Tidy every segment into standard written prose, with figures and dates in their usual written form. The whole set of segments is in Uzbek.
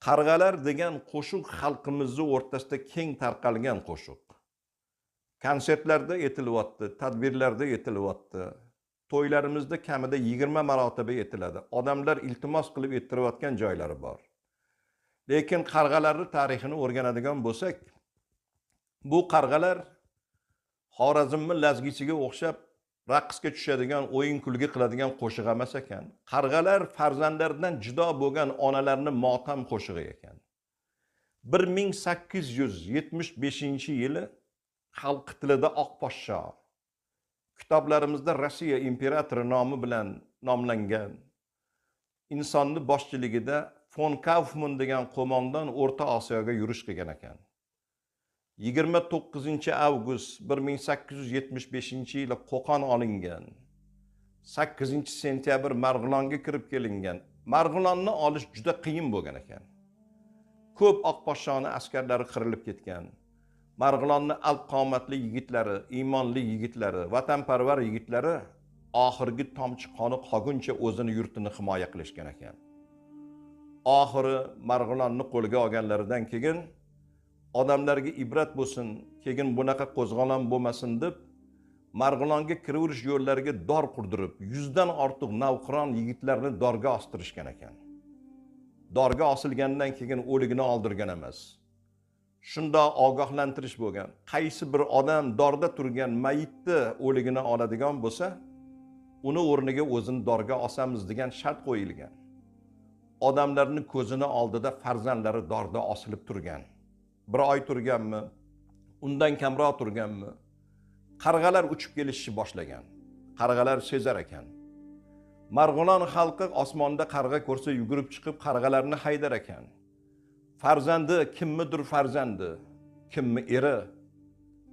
Qarg'alar degan qo'shiq xalqimizni o'rtasida keng tarqalgan qo'shiq. Konsertlarda aytilyapti, tadbirlarda aytilyapti. To'ylarimizda kamida 20 marotaba aytiladi. Odamlar iltimos qilib ayttirayotgan joylari bor. Lekin qarg'alarning tarixini o'rganadigan bo'lsak, bu qarg'alar Xorazmni lazgisiga o'xshab raqsga tushadigan, o'yin-kulgi qiladigan qo'shiq emas ekan. Qarg'alar farzandlaridan judo bo'lgan onalarning motam qo'shig'i ekan. 1875-yili xalq tilida Oq poshsho, kitoblarimizda Rossiya imperatori nomi bilan nomlangan, insonni boshchiligida Fon Kaufman degan qo'mondon O'rta Osiyoga yurish qilgan ekan. 29-avgust 1875-yili Qo'qon olingan. 8-sentyabr Marg'ilonga kirib kelingan. Marg'ilonni olish juda qiyin bo'lgan ekan. Ko'p Oq poshshoni askarlari qirilib ketgan. Marg'ilonni alp qomatli yigitlari, iymonli yigitlari, vatanparvar yigitlari oxirgi tomchi qoni qolguncha o'zini yurtini himoya qilishgan ekan. Oxiri Marg'ilonni qo'lga olganlaridan keyin odamlarga ibrat bo'lsin, keyin bunaqa qo'zg'olon bo'lmasin deb Marg'ilonga kiraverish yo'llariga dor qurdirib, 100 dan ortiq navqiron yigitlarni dorga ostirishgan ekan. Dorga osilgandan keyin o'ligini oldirgan emas. Shunda ogohlantirish bo'lgan. Qaysi bir odam dorda turgan mayitni o'ligini oladigan bo'lsa, uni o'rniga o'zini dorga osamiz degan shart qo'yilgan. Odamlarning ko'zini oldida farzandlari dorda osilib turgan. Bir oy turganmi, undan kamroq turganmi, qarg'alar uchib kelishni boshlagan. Qarg'alar sezar ekan. Marg'ilon xalqi osmonda qarg'a ko'rsa yugurib chiqib qarg'alarni haydar ekan. Farzandi kimmidir farzandi, kimmi eri,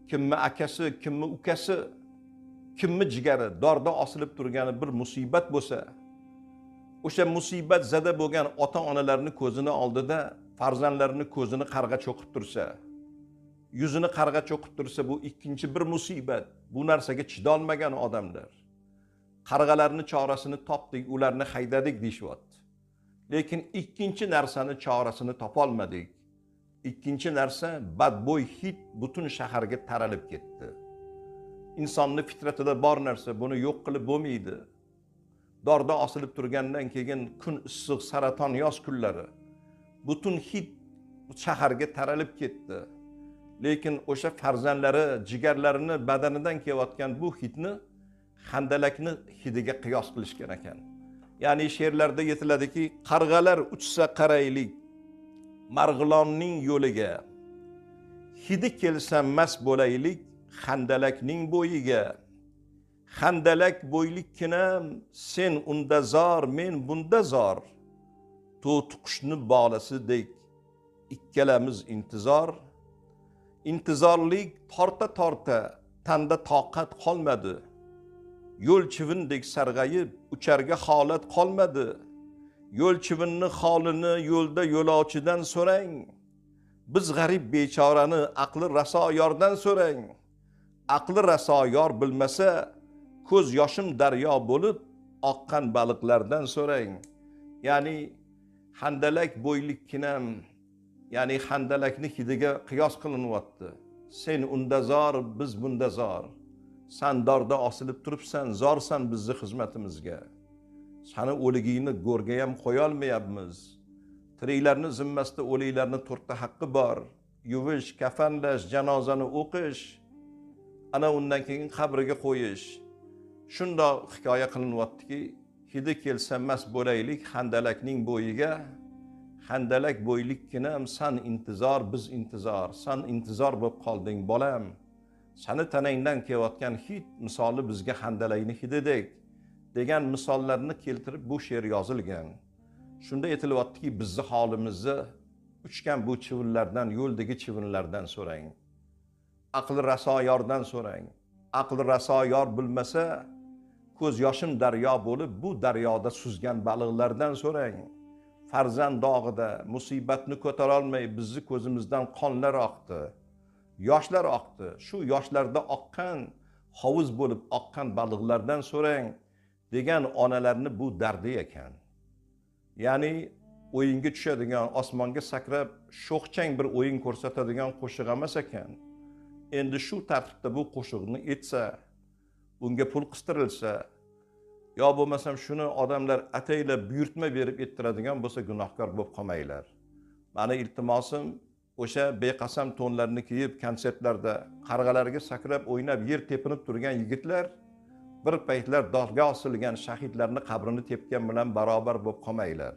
kimmi akasi, kimmi ukasi, kimmi jigari dorda osilib turgani bir musibat bo'lsa, o'sha musibat zada bo'lgan ota-onalarning ko'zini oldida farzandlarini ko'zini qarg'a cho'qib tursa, yuzini qarg'a cho'qib tursa, bu ikkinchi bir musibat. Bu narsaga chidolmagan odamlar qarg'alarni chorasini topdik, ularni haydadik deyshiyapti. Lekin ikkinchi narsani chorasini topolmadik. Ikkinchi narsa badbo'y hid butun shaharga taralib ketdi. Insonning fitratida bor narsa, buni yo'q qilib bo'lmaydi. Dorda osilib turgandan keyin kun issiq, saraton yoz kunlari butun hid shaharga taralib ketdi. Lekin o'sha farzandlari, jigarlarini badanidan kelayotgan bu hidni handalakni hidiga qiyos qilishgan ekan. Ya'ni she'rlarda aytiladiki, qarg'alar uchsa qaraylik Marg'ilonning yo'liga, hidi kelsa mast bo'laylik handalakning bo'yiga. Handalak bo'ylikkinam, sen unda zor, men bunda zor. To'tiqushni bolasidek ikkalamiz intizor. Intizorlik torta tanda toqat qolmadi. Yo'l chivindek sarg'ayib ucharga holat qolmadi. Yo'l chivinni holini yo'lda yo'lovchidan so'rang. Biz g'arib bechorani aqli raso yordan so'rang. Aqli raso yor bilmasa, ko'z yoshim daryo bo'lib oqqan baliqlardan so'rang. Ya'ni handalak bo'ylikkinam, ya'ni handalakni hidiga qiyos qilinyapti. Sen unda zor, biz bunda zor. Sen dorda osilib turibsan, zorsan bizni xizmatimizga. Sani o'ligingni go'rga ham qo'ya olmayapmiz. Tiriklarning zimmasida o'liklarning to'rtta haqqi bor. Yuvish, kafanlash, janozani o'qish, ana undan keyin qabriga qo'yish. Shunda hikoya qilinyaptiki, hidi kelsa mast bo'laylik handalakning bo'yiga. Handalak bo'ylikkinam, san intizor, biz intizor. San intizor bo'lib qolding bolam. Sani tanangdan kelayotgan hid misoli bizga handalakni hididek degan misollarni keltirib bu she'r yozilgan. Shunda aytilyaptiki, bizni holimizni uchgan bu chivinlardan, yo'ldagi chivinlardan so'rang. Aqli raso yordan so'rang. Aqli raso yor bilmasa, ko'z yoshim daryo bo'lib bu daryoda suzgan baliqlardan so'rang. Farzand dog'ida musibatni ko'tara olmay bizni ko'zimizdan qonlar oqdi. Yoshlar oqdi. Shu yoshlarda oqqan, hovuz bo'lib oqqan baliqlardan so'rang degan onalarni bu dardi ekan. Ya'ni o'yinga tushadigan, osmonga sakrab sho'xchang bir o'yin ko'rsatadigan qo'shiq emas ekan. Endi shu tartibda bu qo'shiqni etsa, bunga pul qistirilsa, yo bo'lmasam shuni odamlar ataylab buyurtma berib ettiradigan bo'lsa gunohkor bo'lib qolmanglar. Mani iltimosim o'sha beqasam tonlarni kiyib konsertlarda qarg'alarga sakrab o'ynab yer tepinib turgan yigitlar bir paytlar dog'ga osilgan shahidlarni qabrini tepgan bilan barobar bo'lib qolmanglar.